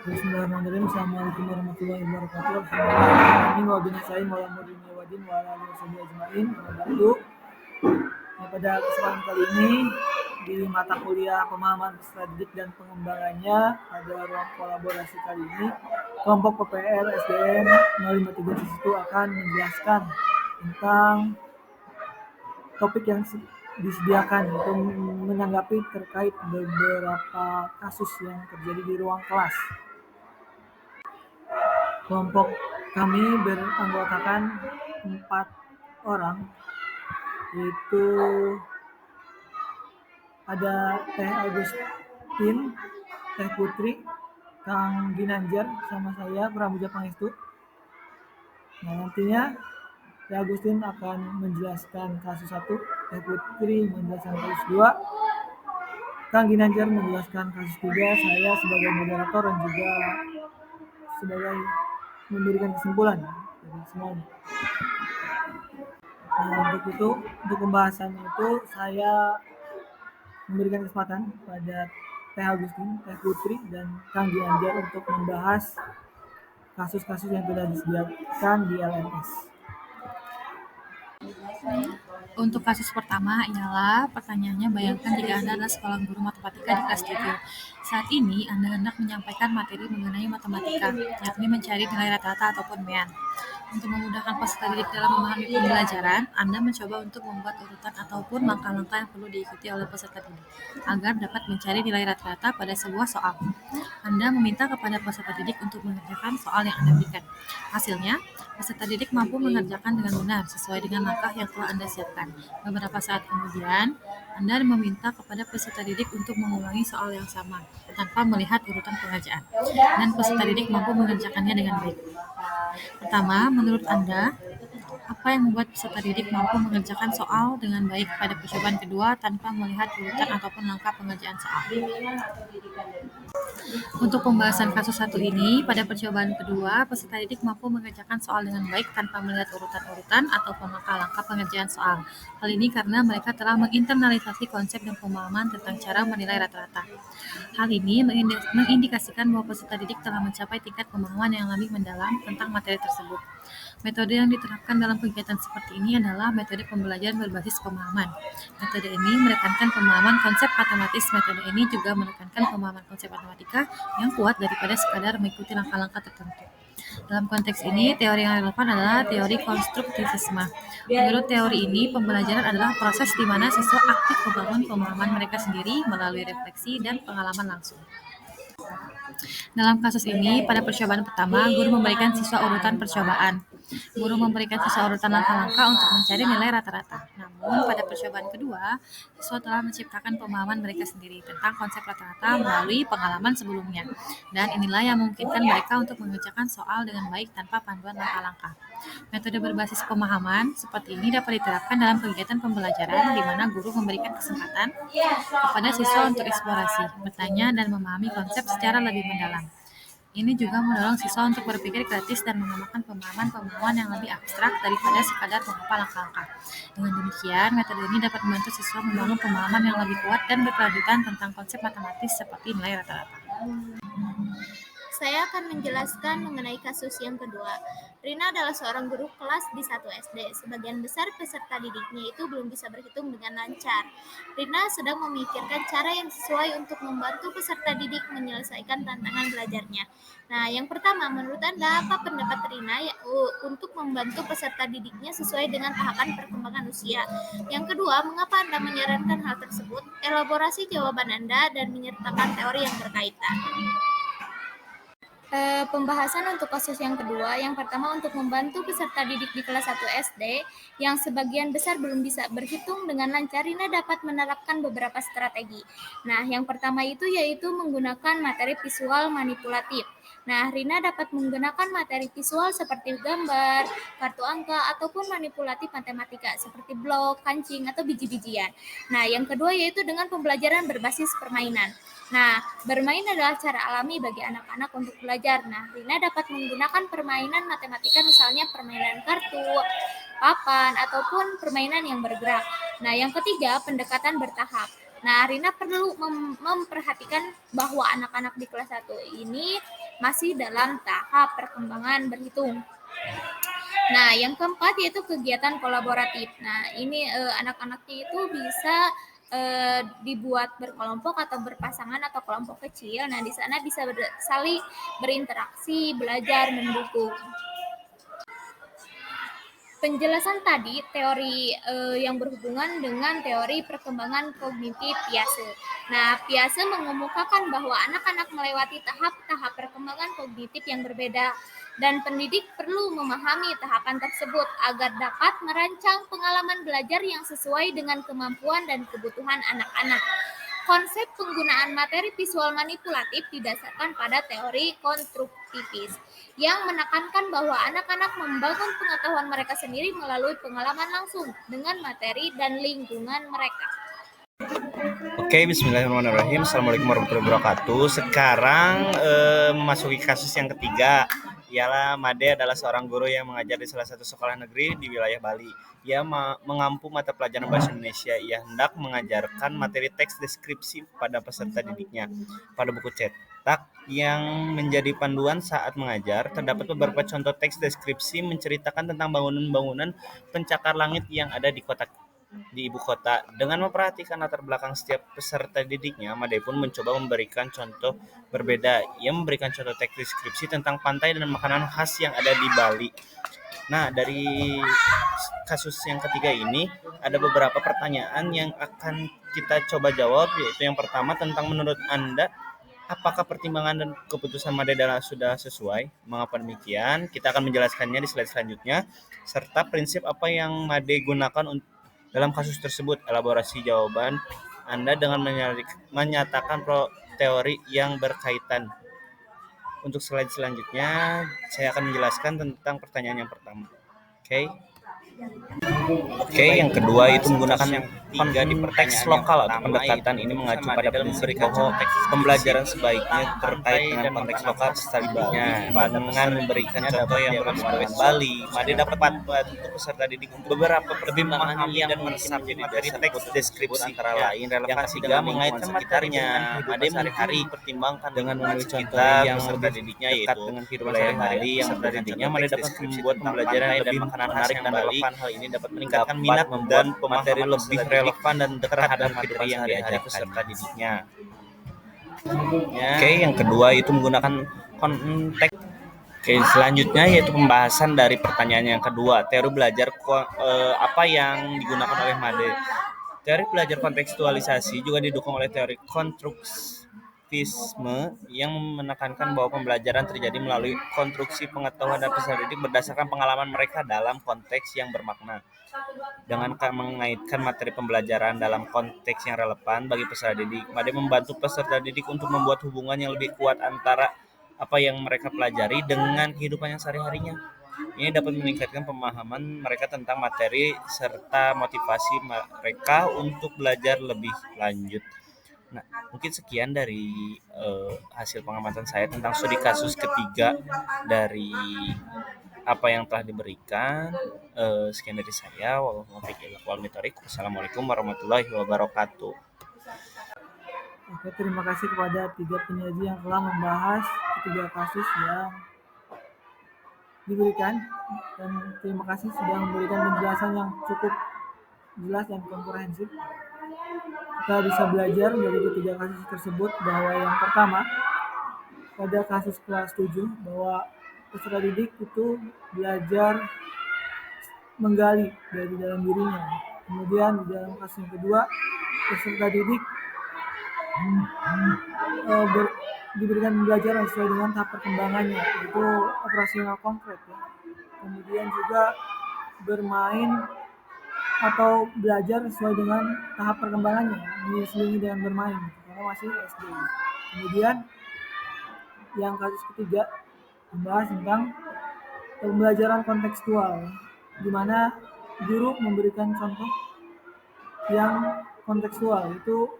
Bismillahirrahmanirrahim. Assalamualaikum warahmatullahi wabarakatuh. Alhamdulillah wa binasa'in wa lamudin wa wadin wa ala alihi wa ajma'in. Pada kesempatan kali ini di mata kuliah pemahaman strategik dan pengembangannya pada ruang kolaborasi kali ini, kelompok PPL SDN 053 akan menjelaskan tentang topik yang disediakan untuk menanggapi terkait beberapa kasus yang terjadi di ruang kelas. Kelompok kami beranggotakan 4 orang, yaitu ada Teh Agustin, Teh Putri, Kang Ginanjar, sama saya Pramuja Pangestu. Nah, nantinya Teh Agustin akan menjelaskan kasus 1, Teh Putri menjelaskan kasus 2, Kang Ginanjar menjelaskan kasus 3, saya sebagai moderator dan juga sebagai memberikan kesimpulan dari semuanya. Nah, untuk pembahasan itu saya memberikan kesempatan pada Teh Agustin, Teh Putri, dan Kang Ginanjar untuk membahas kasus-kasus yang telah disediakan di LMS. Untuk kasus pertama ialah pertanyaannya, bayangkan jika Anda adalah seorang guru matematika di kelas 7. Saat ini Anda hendak menyampaikan materi mengenai matematika, yakni mencari nilai rata-rata ataupun mean. Untuk memudahkan peserta didik dalam memahami pembelajaran, Anda mencoba untuk membuat urutan ataupun langkah-langkah yang perlu diikuti oleh peserta didik agar dapat mencari nilai rata-rata pada sebuah soal. Anda meminta kepada peserta didik untuk mengerjakan soal yang Anda berikan. Hasilnya, peserta didik mampu mengerjakan dengan benar sesuai dengan langkah yang telah Anda siapkan. Beberapa saat kemudian, Anda meminta kepada peserta didik untuk mengulangi soal yang sama tanpa melihat urutan pengerjaan, dan peserta didik mampu mengerjakannya dengan baik. Pertama, menurut Anda, apa yang membuat peserta didik mampu mengerjakan soal dengan baik pada percobaan kedua tanpa melihat urutan ataupun langkah pengerjaan soal? Untuk pembahasan kasus 1 ini, pada percobaan kedua, peserta didik mampu mengerjakan soal dengan baik tanpa melihat urutan-urutan ataupun langkah-langkah pengerjaan soal. Hal ini karena mereka telah menginternalisasi konsep dan pemahaman tentang cara menilai rata-rata. Hal ini mengindikasikan bahwa peserta didik telah mencapai tingkat pemahaman yang lebih mendalam tentang materi tersebut. Metode yang diterapkan dalam kegiatan seperti ini adalah metode pembelajaran berbasis pemahaman. Metode ini menekankan pemahaman konsep matematis. Metode ini juga menekankan pemahaman konsep matematika yang kuat daripada sekadar mengikuti langkah-langkah tertentu. Dalam konteks ini, teori yang relevan adalah teori konstruktivisme. Menurut teori ini, pembelajaran adalah proses di mana siswa aktif membangun pemahaman mereka sendiri melalui refleksi dan pengalaman langsung. Dalam kasus ini, pada percobaan pertama, guru memberikan siswa urutan percobaan. Guru memberikan siswa urutan langkah-langkah untuk mencari nilai rata-rata. Namun, pada percobaan kedua, siswa telah menciptakan pemahaman mereka sendiri tentang konsep rata-rata melalui pengalaman sebelumnya. Dan inilah yang memungkinkan mereka untuk mengerjakan soal dengan baik tanpa panduan langkah-langkah. Metode berbasis pemahaman seperti ini dapat diterapkan dalam kegiatan pembelajaran di mana guru memberikan kesempatan kepada siswa untuk eksplorasi, bertanya, dan memahami konsep secara lebih mendalam. Ini juga mendorong siswa untuk berpikir kritis dan menambahkan pemahaman-pemahaman yang lebih abstrak daripada sekadar menghafal langkah-langkah. Dengan demikian, metode ini dapat membantu siswa membangun pemahaman yang lebih kuat dan berkelanjutan tentang konsep matematis seperti nilai rata-rata. Saya akan menjelaskan mengenai kasus yang kedua. Rina adalah seorang guru kelas di 1 SD. Sebagian besar peserta didiknya itu belum bisa berhitung dengan lancar. Rina sedang memikirkan cara yang sesuai untuk membantu peserta didik menyelesaikan tantangan belajarnya. Nah, yang pertama, menurut Anda, apa pendapat Rina untuk membantu peserta didiknya sesuai dengan tahapan perkembangan usia? Yang kedua, mengapa Anda menyarankan hal tersebut? Elaborasi jawaban Anda dan menyertakan teori yang berkaitan. Pembahasan untuk kasus yang kedua, yang pertama untuk membantu peserta didik di kelas 1 SD yang sebagian besar belum bisa berhitung dengan lancar, Rina dapat menerapkan beberapa strategi. Nah, yang pertama itu yaitu menggunakan materi visual manipulatif. Nah, Rina dapat menggunakan materi visual seperti gambar, kartu angka, ataupun manipulatif matematika seperti blok, kancing, atau biji-bijian. Nah, yang kedua yaitu dengan pembelajaran berbasis permainan. Nah, bermain adalah cara alami bagi anak-anak untuk belajar. Nah, Rina dapat menggunakan permainan matematika, misalnya permainan kartu, papan, ataupun permainan yang bergerak. Nah, yang ketiga, pendekatan bertahap. Nah, Rina perlu memperhatikan bahwa anak-anak di kelas 1 ini masih dalam tahap perkembangan berhitung. Nah, yang keempat yaitu kegiatan kolaboratif. Nah, ini anak-anaknya itu bisa dibuat berkelompok atau berpasangan atau kelompok kecil. Nah, di sana bisa saling berinteraksi, belajar, mendukung. Penjelasan tadi teori yang berhubungan dengan teori perkembangan kognitif Piaget. Nah, Piaget mengemukakan bahwa anak-anak melewati tahap-tahap perkembangan kognitif yang berbeda dan pendidik perlu memahami tahapan tersebut agar dapat merancang pengalaman belajar yang sesuai dengan kemampuan dan kebutuhan anak-anak. Konsep penggunaan materi visual manipulatif didasarkan pada teori konstruktivis yang menekankan bahwa anak-anak membangun pengetahuan mereka sendiri melalui pengalaman langsung dengan materi dan lingkungan mereka. Oke, bismillahirrahmanirrahim. Assalamualaikum warahmatullahi wabarakatuh. Sekarang memasuki kasus yang ketiga. Ialah Made adalah seorang guru yang mengajar di salah satu sekolah negeri di wilayah Bali. Ia mengampu mata pelajaran bahasa Indonesia. Ia hendak mengajarkan materi teks deskripsi pada peserta didiknya. Pada buku cetak yang menjadi panduan saat mengajar, terdapat beberapa contoh teks deskripsi menceritakan tentang bangunan-bangunan pencakar langit yang ada di ibu kota. Dengan memperhatikan latar belakang setiap peserta didiknya, Made pun mencoba memberikan contoh berbeda. Ia memberikan contoh teks deskripsi tentang pantai dan makanan khas yang ada di Bali. Nah, dari kasus yang ketiga ini ada beberapa pertanyaan yang akan kita coba jawab, yaitu yang pertama tentang menurut Anda apakah pertimbangan dan keputusan Made sudah sesuai? Mengapa demikian? Kita akan menjelaskannya di slide selanjutnya, serta prinsip apa yang Made gunakan dalam kasus tersebut. Elaborasi jawaban Anda dengan menyatakan teori yang berkaitan. Untuk slide selanjutnya, saya akan menjelaskan tentang pertanyaan yang pertama. Oke, yang kedua itu menggunakan konteks lokal atau pendekatan. Ini mengacu pada prinsip bahwa pembelajaran sebaiknya terkait dengan konteks lokal sebaliknya. Dengan memberikan contoh yang berhubungan dengan Bali, Made dapat membantu peserta didik untuk beberapa lebih memahami dan meresap dari teks deskripsi antara lain relevansi dengan mengaitkan sekitarnya. Made sehari-hari pertimbangkan dengan menulis contoh yang peserta didiknya yaitu dengan kehidupan sehari-hari yang peserta didiknya. Made dapat membuat pembelajaran yang lebih menarik dan relevan. Hal ini dapat meningkatkan minat dan materi lebih relevan dan dekat dengan materi yang diajarkan peserta didiknya. Oke, yang kedua itu menggunakan konteks. Oke, selanjutnya yaitu pembahasan dari pertanyaan yang kedua, teori belajar apa yang digunakan oleh Made. Teori belajar kontekstualisasi juga didukung oleh teori konstruktivisme yang menekankan bahwa pembelajaran terjadi melalui konstruksi pengetahuan dan peserta didik berdasarkan pengalaman mereka dalam konteks yang bermakna. Dengan mengaitkan materi pembelajaran dalam konteks yang relevan bagi peserta didik, Made membantu peserta didik untuk membuat hubungan yang lebih kuat antara apa yang mereka pelajari dengan kehidupan yang sehari-harinya. Ini dapat meningkatkan pemahaman mereka tentang materi serta motivasi mereka untuk belajar lebih lanjut. Nah, mungkin sekian dari hasil pengamatan saya tentang studi kasus ketiga dari apa yang telah diberikan. Sekian dari saya. Wassalamualaikum warahmatullahi wabarakatuh. Oke, terima kasih kepada tiga penyaji yang telah membahas ketiga kasus yang diberikan, dan terima kasih sudah memberikan penjelasan yang cukup jelas dan komprehensif. Kita bisa belajar dari ketiga kasus tersebut bahwa yang pertama, pada kasus kelas 7, bahwa peserta didik itu belajar menggali dari dalam dirinya. Kemudian di dalam kasus yang kedua, peserta didik diberikan belajar sesuai dengan tahap perkembangannya, itu operasional konkret ya. Kemudian juga bermain atau belajar sesuai dengan tahap perkembangannya, diselingi dengan bermain karena masih SD. Kemudian yang kasus ketiga membahas tentang pembelajaran kontekstual, di mana guru memberikan contoh yang kontekstual, itu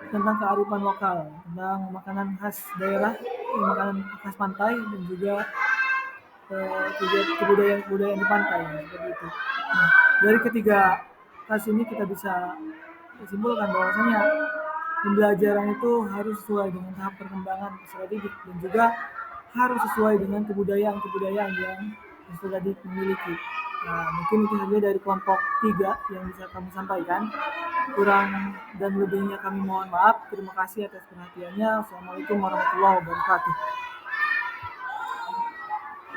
tentang kearifan lokal, tentang makanan khas daerah, makanan khas pantai, dan juga kebudayaan di pantai, seperti itu. Nah, dari ketiga kasus ini kita bisa simpulkan bahwasanya pembelajaran itu harus sesuai dengan tahap perkembangan peserta didik dan juga harus sesuai dengan kebudayaan yang peserta didik miliki. Nah, mungkin itu saja dari kelompok 3 yang bisa kami sampaikan. Kurang dan lebihnya kami mohon maaf. Terima kasih atas perhatiannya. Assalamualaikum warahmatullahi wabarakatuh.